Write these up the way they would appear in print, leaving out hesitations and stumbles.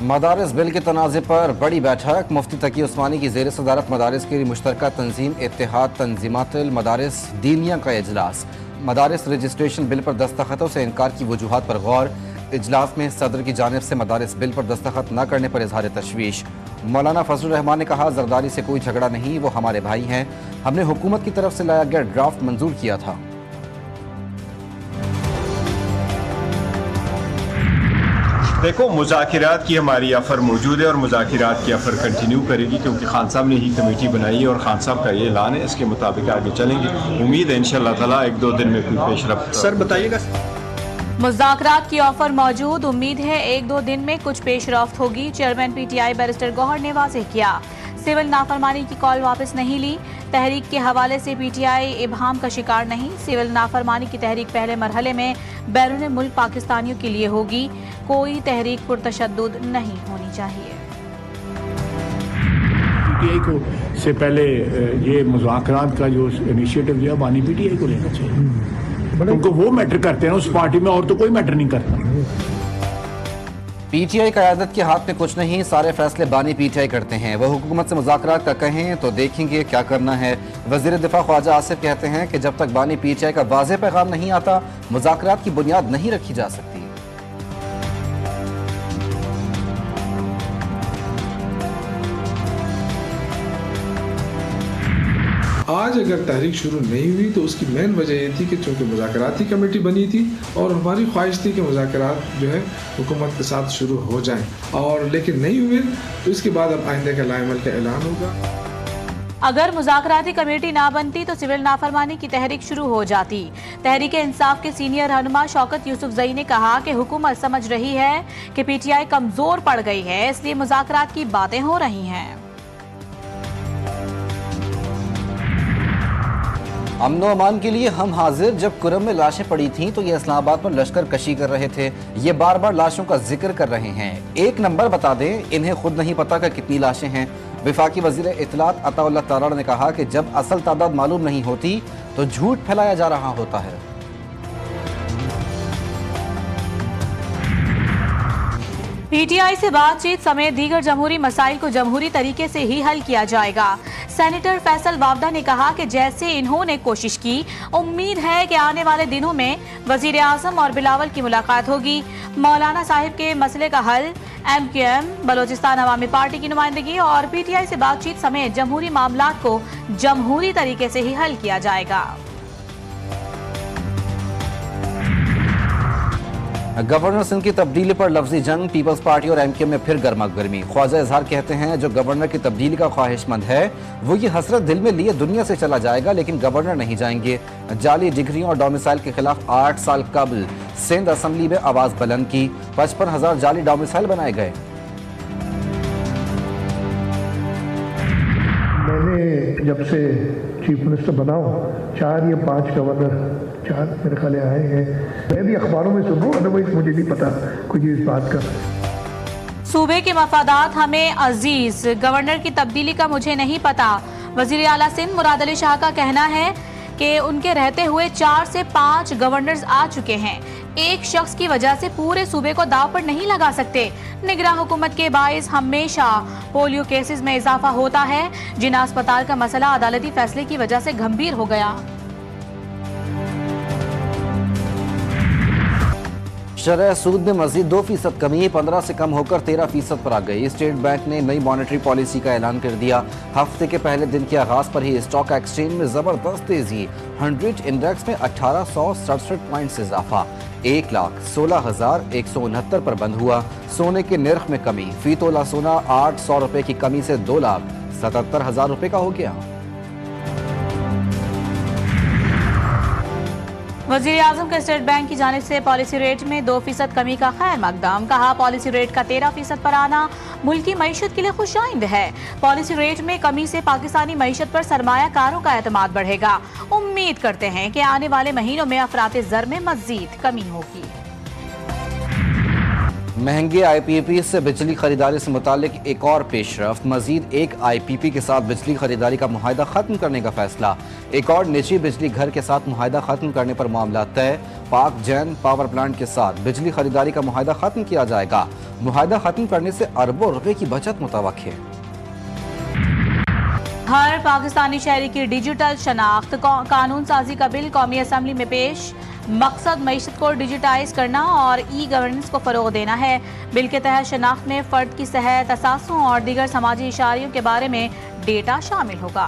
मदारिस bill के तनाज़े पर बड़ी बैठक। मुफ्ती तकी उस्मानी की ज़ेर सदारत मदारिस की मुश्तरका तंजीम इत्तेहाद तंजीमातुल मदारिस दीनिया का इजलास। मदारिस रजिस्ट्रेशन बिल पर दस्तखतों से इनकार की वजूहात पर गौर। इजलास में सदर की जानिब से मदारिस बिल पर दस्तखत न करने पर इजहार तशवीश। मौलाना फजलुर रहमान ने कहा, जरदारी से कोई झगड़ा नहीं, वो हमारे भाई हैं। हमने हुकूमत की तरफ से लाया गया ड्राफ्ट मंजूर किया था। देखो, मुज़ाकिरात की हमारी ऑफ़र मौजूद है और मुज़ाकिरात की ऑफ़र कंटिन्यू करेगी, क्योंकि खान साहब ने ही कमेटी बनाई है और खान साहब का ये ऐलान है, इसके मुताबिक आगे चलेंगे। उम्मीद है इंशाअल्लाह ताला 1-2 दिन में कोई पेशरफ्त। सर बताइएगा। मुज़ाकरात की ऑफर मौजूद, उम्मीद है 1-2 दिन में कुछ पेशरफ्त होगी। चेयरमैन पीटीआई बैरिस्टर गौहर ने वाज़ेह किया, सिविल नाफरमानी की कॉल वापस नहीं ली। तहरीक के हवाले से पीटीआई इबहाम का शिकार नहीं। सिविल नाफरमानी की तहरीक पहले मरहले में बैरून मुल्क पाकिस्तानियों के लिए होगी। कोई तहरीक पुरतशद्दुद नहीं होनी चाहिए। पीटीआई को से पहले ये मुज़ाकरात का जो इनिशिएटिव दिया बानी पीटीआई को लेना चाहिए। उनको वो मैटर करते हैं उस पार्टी में, और तो कोई मैटर नहीं करता। पीटीआई क़यादत के हाथ में कुछ नहीं, सारे फैसले बानी पीटीआई करते हैं। वह हुकूमत से मुज़ाकरात का कहें तो देखेंगे क्या करना है। वज़ीर दिफा ख्वाजा आसिफ कहते हैं कि जब तक बानी पीटीआई का वाज़ेह पैगाम नहीं आता, मुज़ाकरात की बुनियाद नहीं रखी जा सकती। आज अगर तहरीक शुरू नहीं हुई तो उसकी मेन वजह ये थी कि चूँकि मुज़ाकराती कमेटी बनी थी और हमारी ख्वाहिश थी कि मुज़ाकरात जो है हुकूमत के साथ शुरू हो जाएं, और लेकिन नहीं हुए, तो इसके बाद अब आइंदे का लाइमल का ऐलान होगा। अगर मुज़ाकराती कमेटी ना बनती तो सिविल नाफरमानी की तहरीक शुरू हो जाती। तहरीक इंसाफ के सीनियर रहनुमा शौकत यूसुफजई ने कहा कि हुकूमत समझ रही है कि पीटीआई कमजोर पड़ गई है, इसलिए मुज़ाकरात की बातें हो रही हैं। अमनो अमान के लिए हम हाजिर। जब कुरम में लाशें पड़ी थीं तो ये इस्लामाबाद पर लश्कर कशी कर रहे थे। ये बार बार लाशों का जिक्र कर रहे हैं। एक नंबर बता दें, इन्हें खुद नहीं पता कि कितनी लाशें हैं। वफाकी वज़ीर इत्तलात अताउल्लाह तारड़ ने कहा कि जब असल तादाद मालूम नहीं होती तो झूठ फैलाया जा रहा होता है। पीटीआई से बातचीत समेत दीगर जमहूरी मसाइल को जमहूरी तरीके से ही हल किया जाएगा। सेनेटर फैसल वावदा ने कहा कि जैसे इन्होंने कोशिश की, उम्मीद है कि आने वाले दिनों में वजीर आजम और बिलावल की मुलाकात होगी। मौलाना साहिब के मसले का हल MQM, बलोचिस्तान अवामी पार्टी की नुमाइंदगी और पीटीआई से बातचीत समेत जमहूरी मामलात को जमहूरी तरीके से ही हल किया जाएगा। गवर्नर सिंध की तब्दीली पर लफ्जी जंग। पीपल्स पार्टी और MQM में फिर गर्मा गर्मी। ख्वाजा इजहार कहते हैं जो गवर्नर की तब्दीली का ख्वाहिशमंद है वो ये हसरत दिल में लिए दुनिया से चला जाएगा, लेकिन गवर्नर नहीं जाएंगे। जाली डिग्रियों और डोमिसाइल के खिलाफ 8 साल कबल सिंध असम्बली में आवाज बुलंद की। 55,000 जाली डोमिसाइल बनाए गए। मैंने जब से चीफ मिनिस्टर बना हूँ 4 या 5 गवर्नर 4 मेरे ख्याल आए हैं। मैं भी अखबारों में सुन रहा हूँ, अदरवाइज मुझे नहीं पता कुछ इस बात का। सूबे के मफादात हमें अजीज, गवर्नर की तब्दीली का मुझे नहीं पता। वजीर आला सिंध मुराद अली शाह का कहना है कि उनके रहते हुए 4 से 5 गवर्नर्स आ चुके हैं। एक शख्स की वजह से पूरे सूबे को दाव पर नहीं लगा सकते। निगरान हुकूमत के बाइस हमेशा पोलियो केसेस में इजाफा होता है। जिना अस्पताल का मसला अदालती फैसले की वजह से गंभीर हो गया। शरह सूद में मजीद 2% कमी, 15 से कम होकर 13% पर आ गई। स्टेट बैंक ने नई मॉनेटरी पॉलिसी का ऐलान कर दिया। हफ्ते के पहले दिन के आगाज पर ही स्टॉक एक्सचेंज में जबरदस्त तेजी। 100 इंडेक्स में 1867 पॉइंट से इजाफा। 1,16,169 पर बंद हुआ। सोने के निर्ख में कमी। फी तोला सोना 800 रुपए की कमी से 2,77,000 रुपए का हो गया। वज़ीर आज़म के स्टेट बैंक की जानिब से पॉलिसी रेट में 2% कमी का खैर मकदम। कहा पॉलिसी रेट का 13% पर आना मुल्क की मईशत के लिए खुशाइंद है। पॉलिसी रेट में कमी से पाकिस्तानी मईशत पर सरमायाकारों का एतमाद बढ़ेगा। उम्मीद करते हैं कि आने वाले महीनों में अफरात ज़र में मज़ीद कमी होगी। महंगे IPP से बिजली खरीदारी से मुतालिक एक और पेशरफ्त। मजीद एक IPP के साथ बिजली खरीदारी का मुआहदा खत्म करने का फैसला। एक और निजी बिजली घर के साथ मुआहदा खत्म करने पर मामला तय। पाक जैन पावर प्लांट के साथ बिजली खरीदारी का मुआहदा खत्म किया जाएगा। मुआहदा खत्म करने से अरबों रुपए की बचत मुतवक्किल है। हर पाकिस्तानी शहरी की डिजिटल शनाख्त कानून साजी का बिल कौमी असम्बली में पेश। मकसद मईशत को डिजिटाइज करना और ई गवर्नेंस को फरोग देना है। बिल के तहत शनाख्त में फर्द की सेहत, असासों और दीगर समाजी इशारियों के बारे में डेटा शामिल होगा।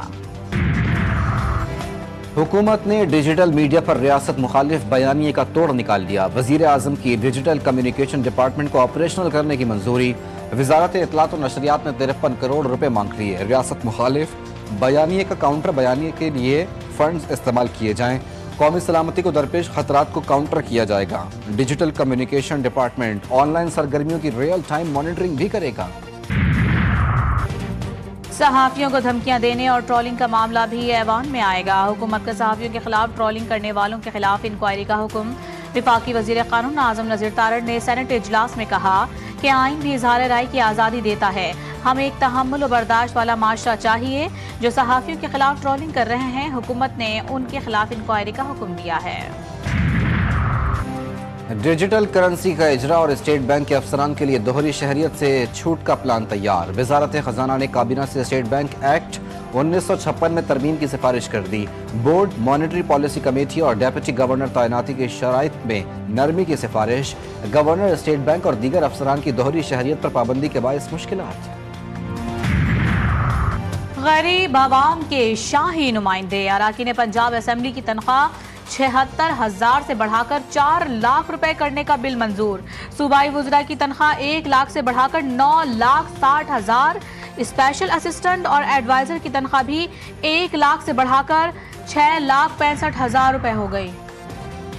हुकूमत ने डिजिटल मीडिया पर रियासत मुखालिफ बयानिए का तोड़ निकाल दिया। वजीर आजम की डिजिटल कम्युनिकेशन डिपार्टमेंट को ऑपरेशनल करने की मंजूरी। वजारत इत्तलात और नशरियात ने 53 करोड़ रुपए मांग लिए। रियासत मुखालिफ बयानिए का काउंटर बयानिए के लिए फंड्स इस्तेमाल किए जाएं। कौमी सलामती को दरपेश खतरात को काउंटर किया जाएगा। डिजिटल कम्युनिकेशन डिपार्टमेंट ऑनलाइन सरगर्मियों की रियल टाइम मॉनिटरिंग भी करेगा। सहाफियों को धमकियां देने और ट्रोलिंग का मामला भी ऐवान में आएगा। हुकूमत का सहाफियों के खिलाफ ट्रोलिंग करने वालों के खिलाफ इंक्वायरी का हुक्म। विफाकी वजीर कानून आजम नज़ीर तारड़ ने सेनेट इजलास में कहा कि आइन भी इजहार राय की आज़ादी देता है। हमें एक तहम्मुल और बर्दाश्त वाला माशरा चाहिए। जो सहाफियों के खिलाफ ट्रोलिंग कर रहे हैं, हुकूमत ने उनके खिलाफ इंक्वायरी का हुक्म दिया है। डिजिटल करेंसी का इजरा और स्टेट बैंक के अफसरान के लिए दोहरी शहरियत से छूट का प्लान तैयार। वजारत खजाना ने काबीना से स्टेट बैंक एक्ट 1956 में तरमीम की सिफारिश कर दी। बोर्ड, मॉनेटरी पॉलिसी कमेटी और डेप्यूटी गवर्नर तैनाती की शराइत में नरमी की सिफारिश। गवर्नर, स्टेट बैंक और दीगर अफसरान की दोहरी शहरियत पर पाबंदी के बायस मुश्किलात। गरीब आवाम के शाही नुमाइंदे अराकीन पंजाब असेंबली की तनख्वाह 76,000 से बढ़ाकर 4 लाख रुपए करने का बिल मंजूर। सूबाई वुज़रा की तनख्वाह 1 लाख से बढ़ाकर 9,60,000। स्पेशल असिस्टेंट और एडवाइजर की तनख्वाह भी 1 लाख से बढ़ाकर 6,65,000 रुपए हो गई।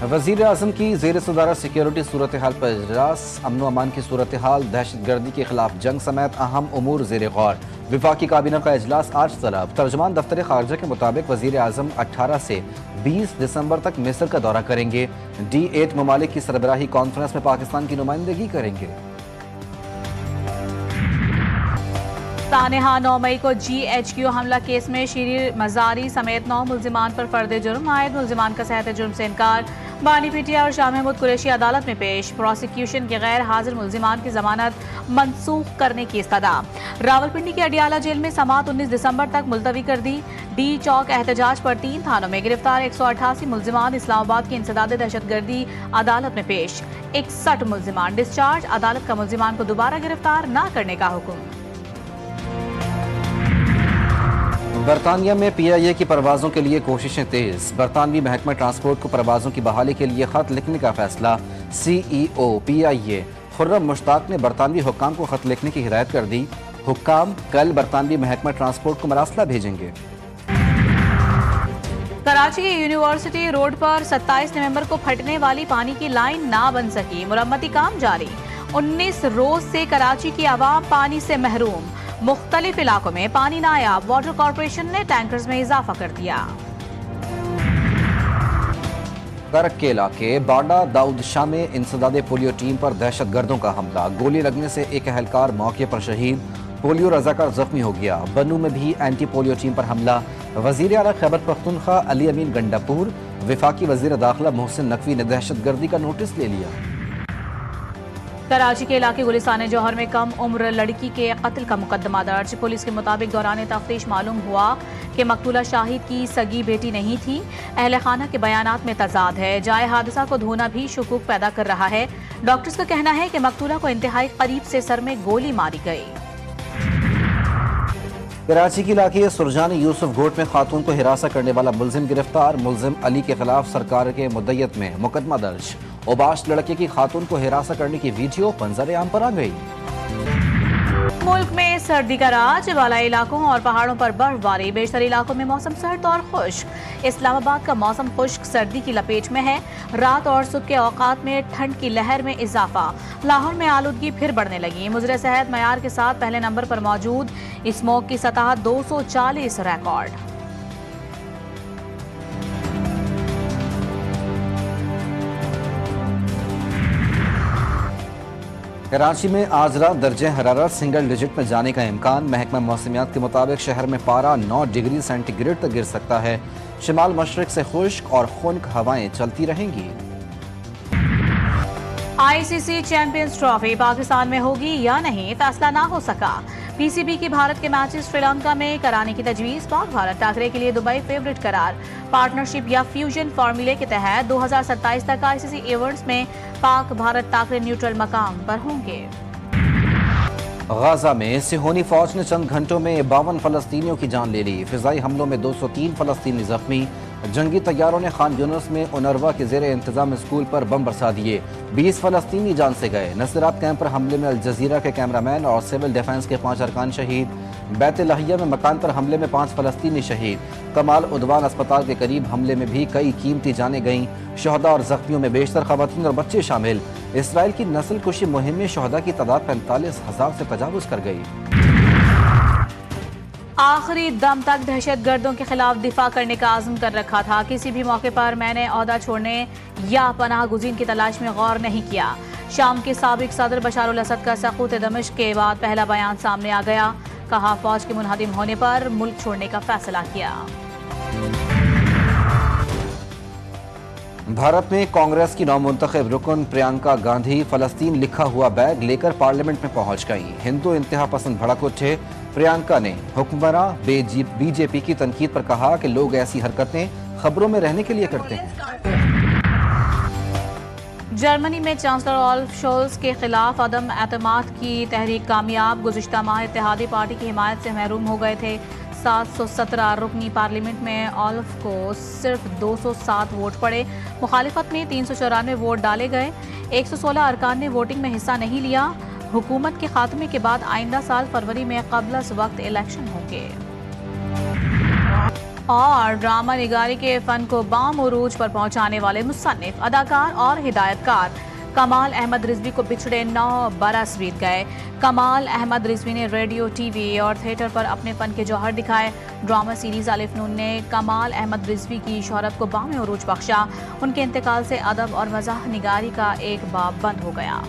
वजीर आजम की ज़ेर सदारत सिक्योरिटी सूरत हाल पर इजलास। अमन अमान की सूरत हाल, दहशत गर्दी के खिलाफ जंग समेत अहम उमूर ज़ेर गौर। विफाकी काबीना का इजलास आज तलब। तर्जमान दफ्तर खारजा के मुताबिक वजीर आजम 18 से 20 दिसंबर तक मिस्र का दौरा करेंगे। D8 ममालिक की सरबराही कॉन्फ्रेंस में पाकिस्तान की नुमाइंदगी करेंगे। सानेहा 9 मई को GHQ हमला केस में शीरी मजारी समेत 9 मुल्जिमान पर फर्द जुर्म आयद। मुल्जिमान का सेहत जुर्म से इनकार। बानी पीटिया और शाह महमूद कुरैशी अदालत में पेश। प्रोसिक्यूशन के गैर हाजिर मुल्जिमान की जमानत मनसूख करने की इस्तदा। रावलपिंडी के अडियाला जेल में समात 19 दिसंबर तक मुलतवी कर दी। डी चौक एहतजाज पर 3 थानों में गिरफ्तार 188 मुल्जिमान इस्लामाबाद की इंसदाद दहशतगर्दी अदालत में पेश। 61 मुल्जिमान डिस्चार्ज। अदालत का मुल्जिमान को दोबारा गिरफ्तार न करने का हुक्म। बरतानिया में PIA की परवाज़ों के लिए कोशिशें तेज। बरतानवी महकमा ट्रांसपोर्ट को परवाज़ों की बहाली के लिए खत लिखने का फैसला। CEO PIA खुर्रम मुश्ताक ने बरतानवी हुक्काम को खत लिखने की हिदायत कर दी। हुक्काम कल बरतानवी महकमा ट्रांसपोर्ट को मरासला भेजेंगे। कराची के यूनिवर्सिटी रोड पर 27 नवंबर को फटने वाली पानी की लाइन ना बन सकी। मुरम्मती काम जारी। 19 रोज से कराची की आवाम पानी से महरूम। मुख्तलिफ इलाकों में पानी नायाब। वाटर कॉरपोरेशन ने टैंकर्स में इजाफा कर दिया। करक के इलाके बाडा दाऊद शाह में इंसदादे पोलियो टीम पर दहशत गर्दों का हमला। गोली लगने से एक अहलकार मौके पर शहीद। पोलियो रजाकार जख्मी हो गया। बनू में भी एंटी पोलियो टीम पर हमला। वजीर आला खैबर पख्तूनख्वा अली अमीन गंडापुर, विफाकी वजीर दाखिला मोहसिन नकवी ने दहशत गर्दी का नोटिस ले लिया। कराची के इलाके गुलिस्तान जौहर में कम उम्र लड़की के कत्ल का मुकदमा दर्ज। पुलिस के मुताबिक दौरान तफ्तीश मालूम हुआ कि मकतूला शाहिद की सगी बेटी नहीं थी। अहले खाना के बयानात में तजाद है। जाए हादसा को धोना भी शुकूक पैदा कर रहा है। डॉक्टर्स का कहना है कि मकतूला को इंतहाई करीब से सर में गोली मारी गई। कराची के इलाके सुरजानी यूसुफ घोट में खातून को हिरासत करने वाला मुलजिम गिरफ्तार। मुलजिम अली के खिलाफ सरकार के मुद्दयत में मुकदमा दर्ज। ओबाश लड़के की खातून को हिरासत करने की वीडियो मंजर आम पर आ गई। मुल्क में सर्दी का राज। बालाई इलाकों और पहाड़ों पर बर्फबारी। बेशतर इलाकों में मौसम सर्द और खुश्क। इस्लामाबाद का मौसम खुश्क सर्दी की लपेट में है। रात और सुबह के औकात में ठंड की लहर में इजाफा। लाहौर में आलूदगी फिर बढ़ने लगी। मुजरे सेहत मयार के साथ पहले नंबर पर मौजूद। स्मोक की सतह 240 रिकॉर्ड। कराची में आज रात दर्जे हरारत सिंगल डिजिट में जाने का इम्कान। महकमा मौसमियात के मुताबिक शहर में पारा 9 डिग्री सेंटीग्रेड तक गिर सकता है। शिमाल मशरिक से खुश्क और खुनक हवाएं चलती रहेंगी। आईसीसी चैंपियंस ट्रॉफी पाकिस्तान में होगी या नहीं, फैसला ना हो सका। पीसीबी की भारत के मैचेस श्रीलंका में कराने की तजवीज। पाक भारत टाकरे के लिए दुबई फेवरेट करार। पार्टनरशिप या फ्यूजन फार्मूले के तहत 2027 तक आईसीसी इवेंट्स में पाक भारत टाकरे न्यूट्रल मकाम पर होंगे। गाजा में सिहोनी फौज ने चंद घंटों में 52 फलस्तीनियों की जान ले ली। फिजाई हमलों में 203 फलस्तीनी जख्मी। जंगी तैयारों ने खान यूनुस में उनरवा के ज़ेरे इंतजाम स्कूल पर बम बरसा दिए। 20 फलस्तीनी जान से गए। नसरात कैंप पर हमले में अल जजीरा के कैमरामैन और सिविल डिफेंस के 5 अरकान शहीद। बैत लहिया में मकान पर हमले में 5 फलस्तीनी शहीद। कमाल उदवान अस्पताल के करीब हमले में भी कई कीमती जानें गईं। शहदा और जख्मियों में बेशतर खवातीन और बच्चे शामिल। इसराइल की नस्ल कुशी मुहिम में शहदा की तादाद 45,000 से तजावुज कर गई। आखिरी दम तक दहशतगर्दों के खिलाफ दिफा करने का आज़म कर रखा था। किसी भी मौके पर मैंने ओहदा छोड़ने या पनाह गुज़ीन की तलाश में गौर नहीं किया। शाम के साबिक सदर बशार अल असद का सकूत दमिश्क के बाद पहला बयान सामने आ गया। कहा, फौज के मुनहदिम होने पर मुल्क छोड़ने का फैसला किया। भारत में कांग्रेस की नौमुंतखब रुकन प्रियंका गांधी फलस्तीन लिखा हुआ बैग लेकर पार्लियामेंट में पहुंच गईं। हिंदू इंतहा पसंद भड़क उठे। प्रियंका ने हुक्मरां बीजेपी की तनकीद पर कहा कि लोग ऐसी हरकतें खबरों में रहने के लिए करते हैं। जर्मनी में चांसलर ओल्फ शोल्स के खिलाफ अदम एतमाद की तहरीक कामयाब। गुज़िश्ता माह इत्तेहादी पार्टी की हिमायत से महरूम हो गए थे। 717 रुकनी पार्लियामेंट में ओल्फ को सिर्फ 207 वोट पड़े। मुखालिफत में 394 वोट डाले गए। 116 अरकान ने वोटिंग में हिस्सा नहीं लिया। हुकूमत के खात्मे के बाद आइंदा साल फरवरी में क़ब्ल वक्त इलेक्शन होंगे। और ड्रामा निगारी के फन को बाम उरूज पर पहुंचाने वाले मुसन्निफ, अदाकार और हिदायतकार कमाल अहमद रिजवी को बिछड़े 9 बरस बीत गए। कमाल अहमद रिजवी ने रेडियो, टीवी और थिएटर पर अपने फन के जौहर दिखाए। ड्रामा सीरीज अलिफ नून ने कमाल अहमद रिजवी की शोहरत को बाम उरूज बख्शा। उनके इंतकाल से अदब और मज़ाह निगारी का एक बाब बंद हो गया।